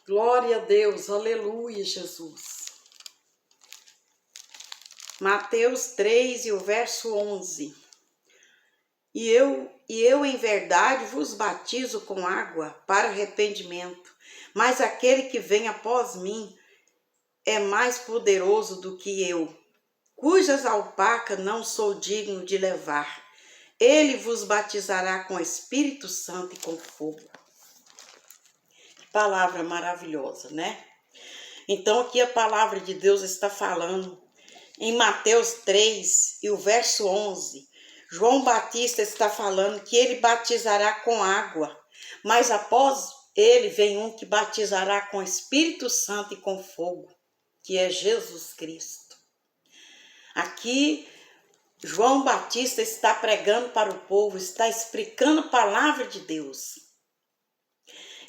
Glória a Deus, aleluia, Jesus. Mateus 3 e o verso 11. E eu em verdade vos batizo com água para arrependimento, mas aquele que vem após mim é mais poderoso do que eu, cujas alpacas não sou digno de levar. Ele vos batizará com Espírito Santo e com fogo. Que palavra maravilhosa, né? Então aqui a palavra de Deus está falando em Mateus 3 e o verso 11. João Batista está falando que ele batizará com água, mas após ele vem um que batizará com Espírito Santo e com fogo, que é Jesus Cristo. Aqui João Batista está pregando para o povo, está explicando a palavra de Deus.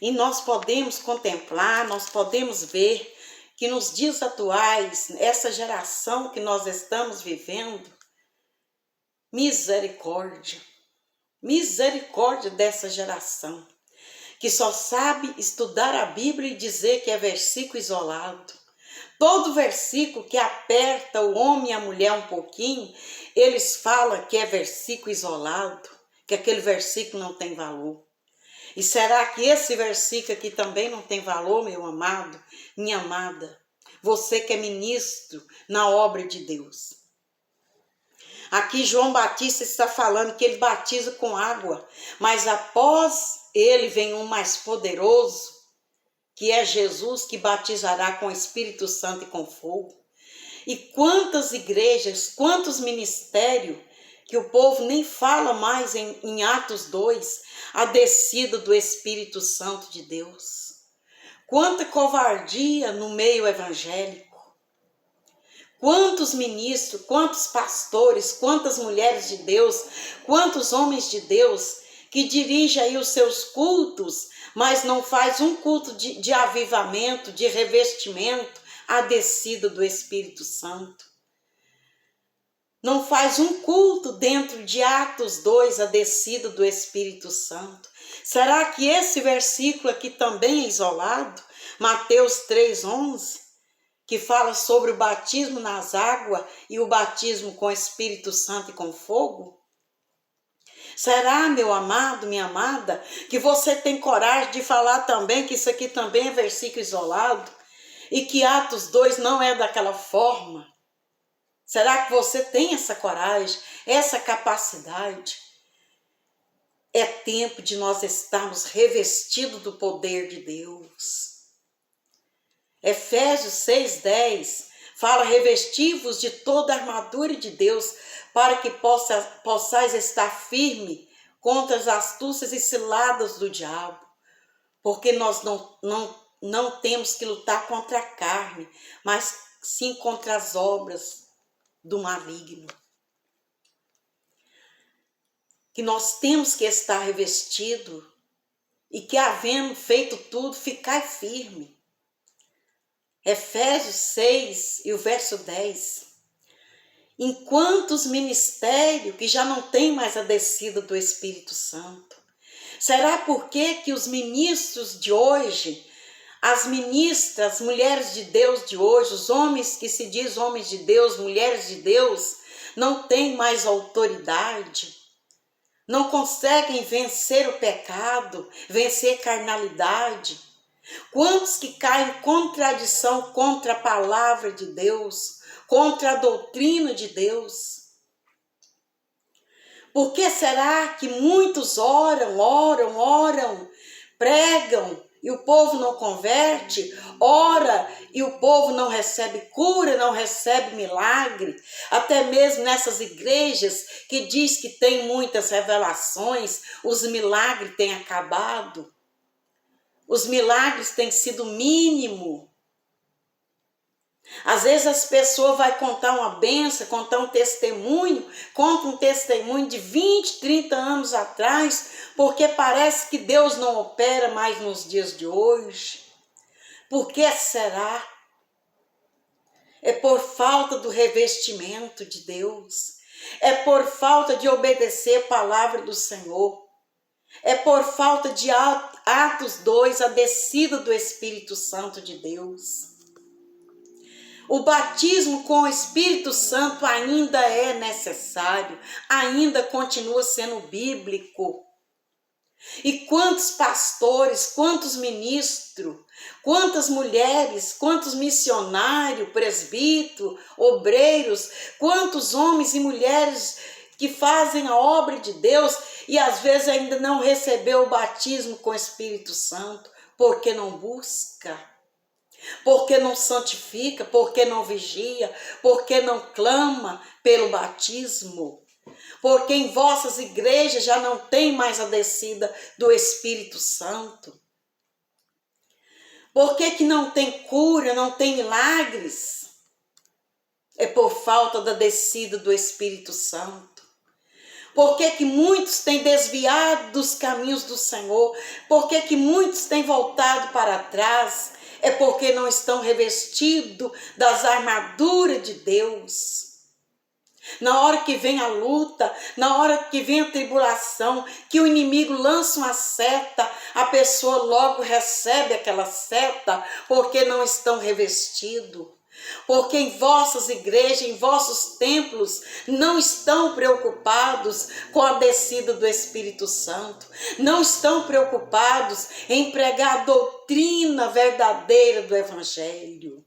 E nós podemos contemplar, nós podemos ver que nos dias atuais, essa geração que nós estamos vivendo, misericórdia dessa geração, que só sabe estudar a Bíblia e dizer que é versículo isolado. Todo versículo que aperta o homem e a mulher um pouquinho, eles falam que é versículo isolado, que aquele versículo não tem valor. E será que esse versículo aqui também não tem valor, meu amado, minha amada? Você que é ministro na obra de Deus. Aqui João Batista está falando que ele batiza com água, mas após ele vem um mais poderoso, que é Jesus, que batizará com Espírito Santo e com fogo. E quantas igrejas, quantos ministérios, que o povo nem fala mais em Atos 2, a descida do Espírito Santo de Deus. Quanta covardia no meio evangélico. Quantos ministros, quantos pastores, quantas mulheres de Deus, quantos homens de Deus que dirigem aí os seus cultos, mas não faz um culto de avivamento, de revestimento, a descida do Espírito Santo. Não faz um culto dentro de Atos 2, a descida do Espírito Santo. Será que esse versículo aqui também é isolado? Mateus 3, 11, que fala sobre o batismo nas águas e o batismo com Espírito Santo e com fogo? Será, meu amado, minha amada, que você tem coragem de falar também que isso aqui também é versículo isolado e que Atos 2 não é daquela forma? Será que você tem essa coragem, essa capacidade? É tempo de nós estarmos revestidos do poder de Deus. Efésios 6:10 fala: revesti-vos de toda a armadura de Deus, para que possais estar firme contra as astúcias e ciladas do diabo. Porque nós não temos que lutar contra a carne, mas sim contra as obras do maligno. Que nós temos que estar revestido e que, havendo feito tudo, ficar firme. Efésios 6 e o verso 10. Enquanto os ministérios que já não tem mais a descida do Espírito Santo. Será porque que os ministros de hoje, as ministras, as mulheres de Deus de hoje, os homens que se diz homens de Deus, mulheres de Deus, não têm mais autoridade? Não conseguem vencer o pecado, vencer a carnalidade? Quantos que caem em contradição contra a palavra de Deus, contra a doutrina de Deus? Por que será que muitos oram, pregam e o povo não converte? Ora e o povo não recebe cura, não recebe milagre? Até mesmo nessas igrejas que diz que tem muitas revelações, os milagres têm acabado. Os milagres têm sido mínimo. Às vezes as pessoas vão contar uma bênção, conta um testemunho de 20, 30 anos atrás, porque parece que Deus não opera mais nos dias de hoje. Por que será? É por falta do revestimento de Deus. É por falta de obedecer a palavra do Senhor. É por falta de Atos 2, a descida do Espírito Santo de Deus. O batismo com o Espírito Santo ainda é necessário, ainda continua sendo bíblico. E quantos pastores, quantos ministros, quantas mulheres, quantos missionários, presbíteros, obreiros, quantos homens e mulheres que fazem a obra de Deus e às vezes ainda não recebeu o batismo com o Espírito Santo, porque não busca, porque não santifica, porque não vigia, porque não clama pelo batismo. Porque em vossas igrejas já não tem mais a descida do Espírito Santo. Por que não tem cura, não tem milagres? É por falta da descida do Espírito Santo. Por que muitos têm desviado dos caminhos do Senhor? Por que muitos têm voltado para trás? É porque não estão revestidos das armaduras de Deus. Na hora que vem a luta, na hora que vem a tribulação, que o inimigo lança uma seta, a pessoa logo recebe aquela seta, porque não estão revestidos. Porque em vossas igrejas, em vossos templos, não estão preocupados com a descida do Espírito Santo. Não estão preocupados em pregar a doutrina verdadeira do Evangelho.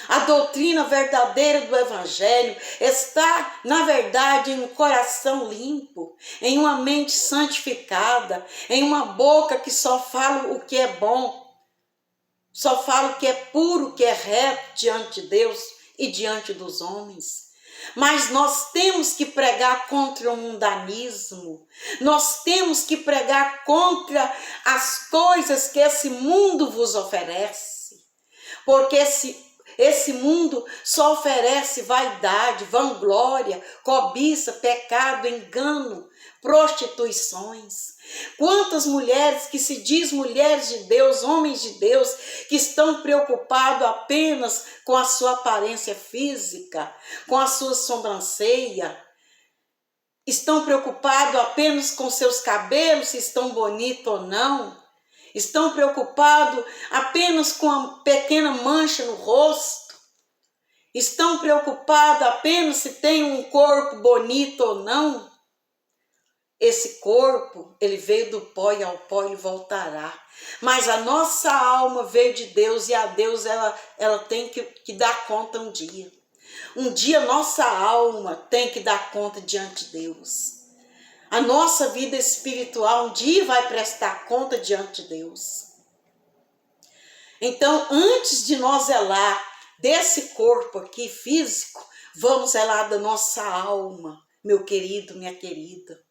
A doutrina verdadeira do Evangelho está, na verdade, em um coração limpo, em uma mente santificada, em uma boca que só fala o que é bom, só fala o que é puro, o que é reto diante de Deus e diante dos homens. Mas nós temos que pregar contra o mundanismo, nós temos que pregar contra as coisas que esse mundo vos oferece, porque esse mundo só oferece vaidade, vanglória, cobiça, pecado, engano, prostituições. Quantas mulheres que se diz mulheres de Deus, homens de Deus, que estão preocupados apenas com a sua aparência física, com a sua sobrancelha, estão preocupados apenas com seus cabelos, se estão bonitos ou não. Estão preocupados apenas com a pequena mancha no rosto. Estão preocupados apenas se tem um corpo bonito ou não. Esse corpo, ele veio do pó e ao pó ele voltará. Mas a nossa alma veio de Deus e a Deus ela tem que dar conta um dia. Um dia nossa alma tem que dar conta diante de Deus. A nossa vida espiritual um dia vai prestar conta diante de Deus. Então, antes de nós zelar desse corpo aqui físico, vamos zelar da nossa alma, meu querido, minha querida.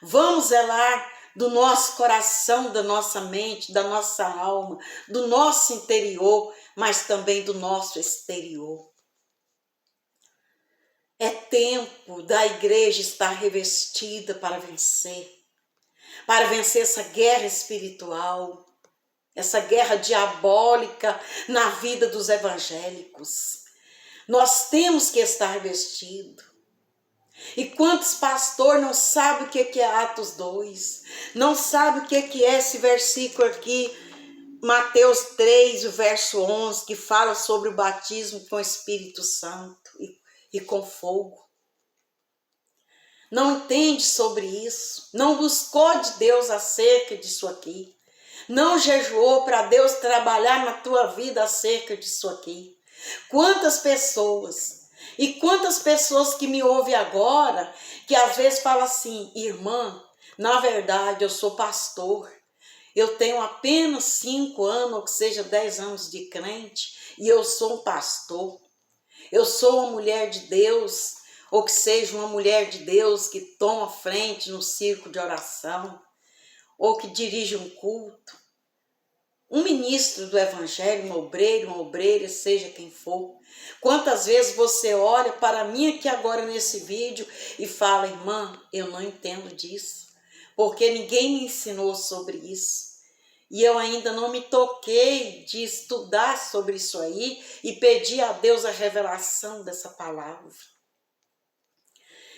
Vamos zelar do nosso coração, da nossa mente, da nossa alma, do nosso interior, mas também do nosso exterior. É tempo da igreja estar revestida para vencer essa guerra espiritual, essa guerra diabólica na vida dos evangélicos. Nós temos que estar revestidos. E quantos pastores não sabem o que é Atos 2, não sabem o que é esse versículo aqui, Mateus 3, o verso 11, que fala sobre o batismo com o Espírito Santo e com fogo. Não entende sobre isso, não buscou de Deus acerca disso aqui, não jejuou para Deus trabalhar na tua vida acerca disso aqui. Quantas pessoas que me ouvem agora, que às vezes falam assim, irmã, na verdade eu sou pastor, eu tenho apenas 5 anos, ou que seja 10 anos de crente, e eu sou um pastor. Eu sou uma mulher de Deus, ou que seja uma mulher de Deus que toma frente no círculo de oração, ou que dirige um culto. Um ministro do evangelho, um obreiro, uma obreira, seja quem for. Quantas vezes você olha para mim aqui agora nesse vídeo e fala, irmã, eu não entendo disso, porque ninguém me ensinou sobre isso. E eu ainda não me toquei de estudar sobre isso aí e pedir a Deus a revelação dessa palavra.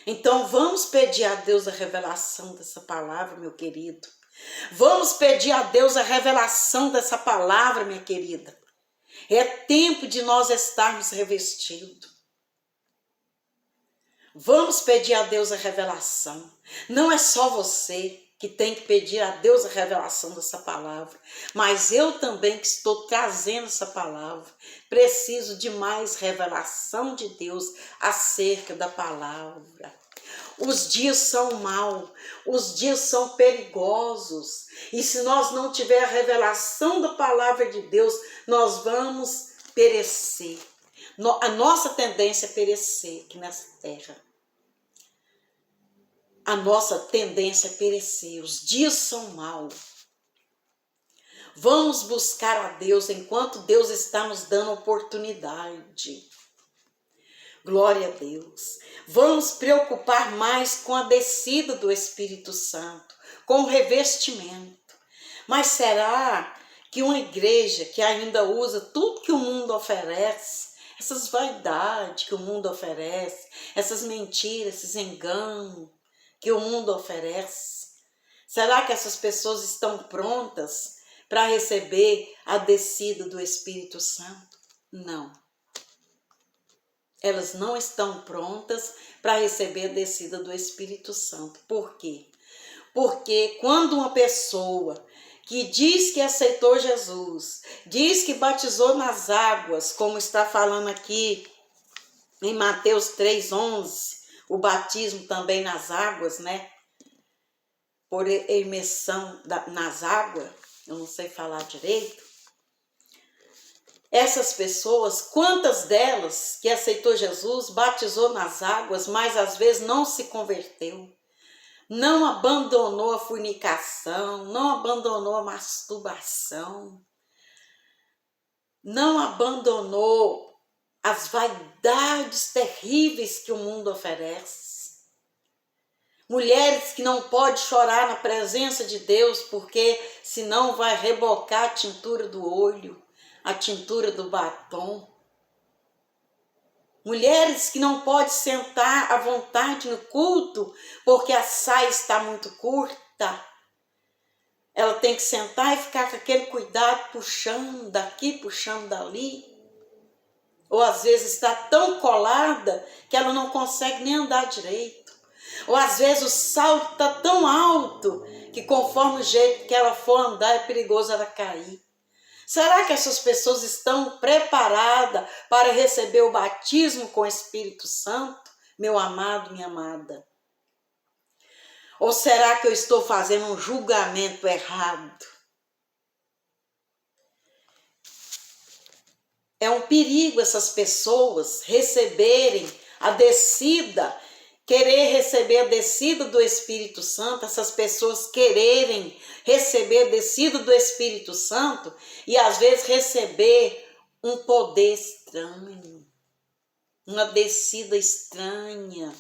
Então vamos pedir a Deus a revelação dessa palavra, meu querido. Vamos pedir a Deus a revelação dessa palavra, minha querida. É tempo de nós estarmos revestidos. Vamos pedir a Deus a revelação. Não é só você que tem que pedir a Deus a revelação dessa palavra, mas eu também que estou trazendo essa palavra, preciso de mais revelação de Deus acerca da palavra. Os dias são maus, os dias são perigosos, e se nós não tiver a revelação da palavra de Deus, nós vamos perecer. A nossa tendência é perecer aqui nessa terra. A nossa tendência é perecer. Os dias são maus. Vamos buscar a Deus enquanto Deus está nos dando oportunidade. Glória a Deus. Vamos preocupar mais com a descida do Espírito Santo, com o revestimento. Mas será que uma igreja que ainda usa tudo que o mundo oferece, essas vaidades que o mundo oferece, essas mentiras, esses enganos que o mundo oferece, será que essas pessoas estão prontas para receber a descida do Espírito Santo? Não. Elas não estão prontas para receber a descida do Espírito Santo. Por quê? Porque quando uma pessoa que diz que aceitou Jesus, diz que batizou nas águas, como está falando aqui em Mateus 3,11, o batismo também nas águas, né? Por imersão nas águas, eu não sei falar direito. Essas pessoas, quantas delas que aceitou Jesus, batizou nas águas, mas às vezes não se converteu, não abandonou a fornicação, não abandonou a masturbação, não abandonou as vaidades terríveis que o mundo oferece. Mulheres que não podem chorar na presença de Deus, porque senão vai rebocar a tintura do olho, a tintura do batom. Mulheres que não podem sentar à vontade no culto, porque a saia está muito curta. Ela tem que sentar e ficar com aquele cuidado, puxando daqui, puxando dali. Ou às vezes está tão colada que ela não consegue nem andar direito. Ou às vezes o salto está tão alto que conforme o jeito que ela for andar é perigoso ela cair. Será que essas pessoas estão preparadas para receber o batismo com o Espírito Santo, meu amado, minha amada? Ou será que eu estou fazendo um julgamento errado? É um perigo essas pessoas receberem a descida, querer receber a descida do Espírito Santo, essas pessoas quererem receber a descida do Espírito Santo e às vezes receber um poder estranho, uma descida estranha,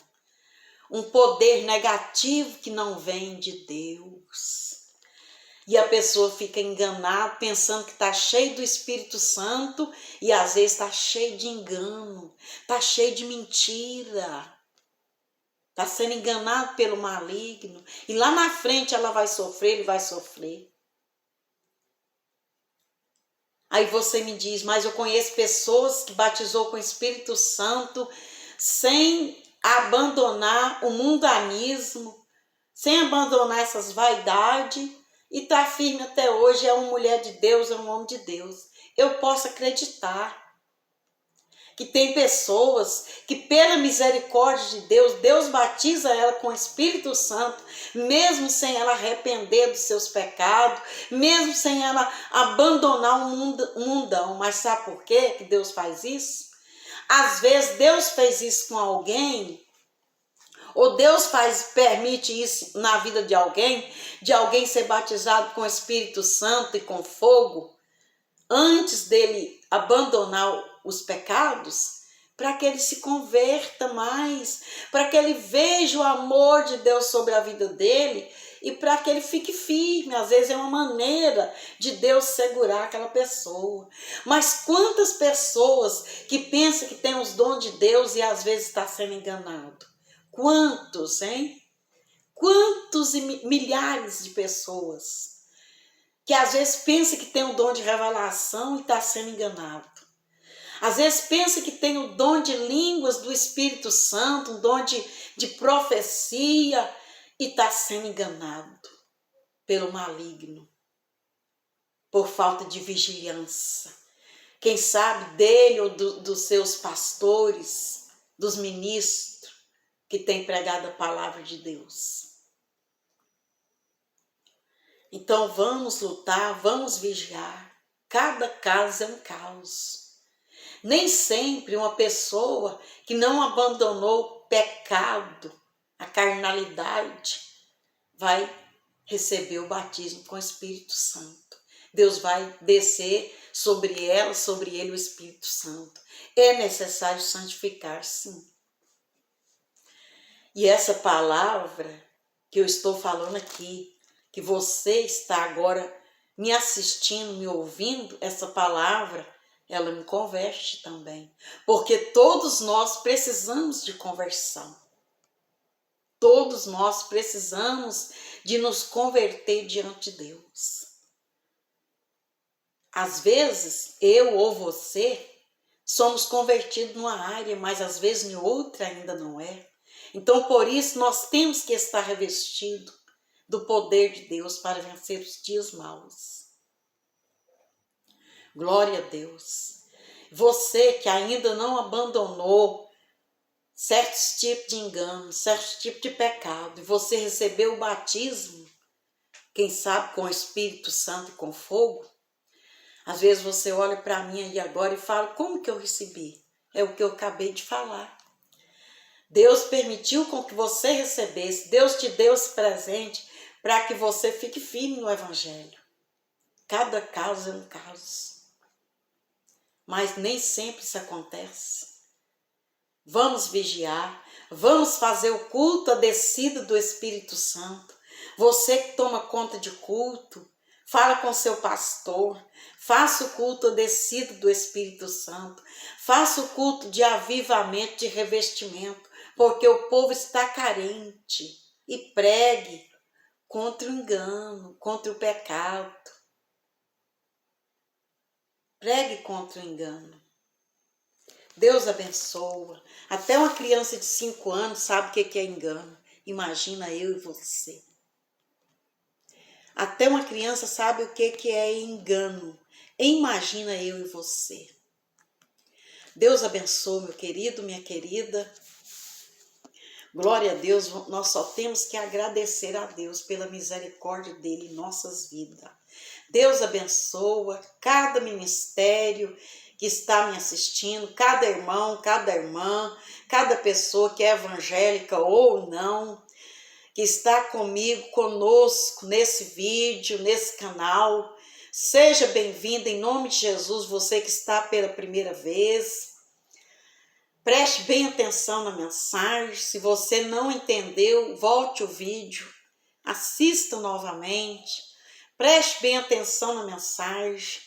um poder negativo que não vem de Deus. E a pessoa fica enganada, pensando que está cheio do Espírito Santo e às vezes está cheio de engano, está cheio de mentira. Está sendo enganado pelo maligno. E lá na frente ela vai sofrer, ele vai sofrer. Aí você me diz, mas eu conheço pessoas que batizou com o Espírito Santo sem abandonar o mundanismo, sem abandonar essas vaidades e está firme até hoje, é uma mulher de Deus, é um homem de Deus. Eu posso acreditar que tem pessoas que pela misericórdia de Deus, Deus batiza ela com o Espírito Santo, mesmo sem ela arrepender dos seus pecados, mesmo sem ela abandonar o mundão. Mas sabe por quê que Deus faz isso? Às vezes Deus fez isso com alguém, ou Deus permite isso na vida de alguém ser batizado com o Espírito Santo e com fogo, antes dele abandonar os pecados, para que ele se converta mais, para que ele veja o amor de Deus sobre a vida dele e para que ele fique firme. Às vezes é uma maneira de Deus segurar aquela pessoa. Mas quantas pessoas que pensam que tem os dons de Deus e às vezes está sendo enganado? Quantos, hein? Quantos milhares de pessoas que às vezes pensa que tem o dom de revelação e está sendo enganado. Às vezes pensa que tem o dom de línguas do Espírito Santo, um dom de profecia e está sendo enganado pelo maligno, por falta de vigilância. Quem sabe dele ou dos seus pastores, dos ministros que têm pregado a palavra de Deus. Então vamos lutar, vamos vigiar. Cada caso é um caos. Nem sempre uma pessoa que não abandonou o pecado, a carnalidade, vai receber o batismo com o Espírito Santo. Deus vai descer sobre ela, sobre ele o Espírito Santo. É necessário santificar, sim. E essa palavra que eu estou falando aqui, que você está agora me assistindo, me ouvindo, essa palavra, ela me converte também. Porque todos nós precisamos de conversão. Todos nós precisamos de nos converter diante de Deus. Às vezes, eu ou você somos convertidos numa área, mas às vezes em outra ainda não é. Então, por isso, nós temos que estar revestidos do poder de Deus para vencer os dias maus. Glória a Deus. Você que ainda não abandonou certos tipos de engano, certos tipos de pecado, e você recebeu o batismo, quem sabe com o Espírito Santo e com fogo, às vezes você olha para mim aí agora e fala, como que eu recebi? É o que eu acabei de falar. Deus permitiu com que você recebesse, Deus te deu esse presente para que você fique firme no Evangelho. Cada caso é um caso. Mas nem sempre isso acontece. Vamos vigiar, vamos fazer o culto, a descida do Espírito Santo. Você que toma conta de culto, fala com seu pastor, faça o culto, a descida do Espírito Santo, faça o culto de avivamento, de revestimento, porque o povo está carente, e pregue contra o engano, contra o pecado. Pregue contra o engano. Deus abençoa. Até uma criança de 5 anos sabe o que é engano. Imagina eu e você. Até uma criança sabe o que é engano. Imagina eu e você. Deus abençoe, meu querido, minha querida. Glória a Deus, nós só temos que agradecer a Deus pela misericórdia dele em nossas vidas. Deus abençoa cada ministério que está me assistindo, cada irmão, cada irmã, cada pessoa que é evangélica ou não, que está comigo, conosco nesse vídeo, nesse canal. Seja bem-vindo em nome de Jesus, você que está pela primeira vez. Preste bem atenção na mensagem. Se você não entendeu, volte o vídeo, assista novamente. Preste bem atenção na mensagem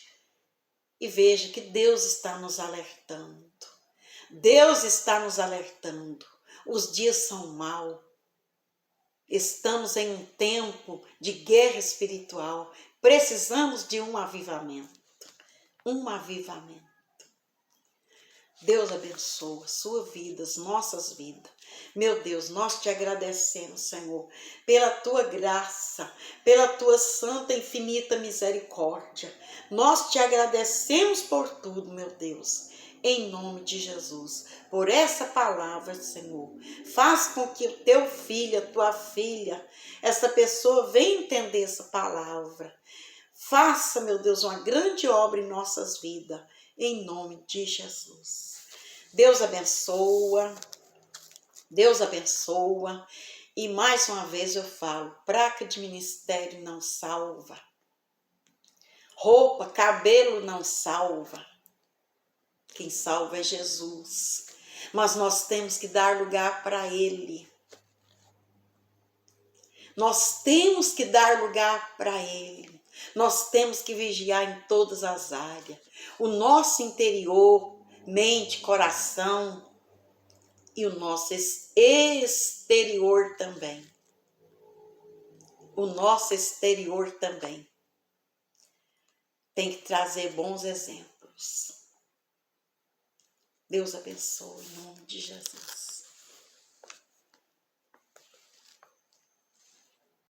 e veja que Deus está nos alertando. Deus está nos alertando. Os dias são maus. Estamos em um tempo de guerra espiritual. Precisamos de um avivamento. Um avivamento. Deus abençoa a sua vida, as nossas vidas. Meu Deus, nós te agradecemos, Senhor, pela tua graça, pela tua santa e infinita misericórdia. Nós te agradecemos por tudo, meu Deus, em nome de Jesus. Por essa palavra, Senhor, faz com que o teu filho, a tua filha, essa pessoa venha entender essa palavra. Faça, meu Deus, uma grande obra em nossas vidas. Em nome de Jesus. Deus abençoa. Deus abençoa. E mais uma vez eu falo, praga de ministério não salva. Roupa, cabelo não salva. Quem salva é Jesus. Mas nós temos que dar lugar para Ele. Nós temos que dar lugar para Ele. Nós temos que vigiar em todas as áreas. O nosso interior, mente, coração, e o nosso exterior também. O nosso exterior também tem que trazer bons exemplos. Deus abençoe em nome de Jesus.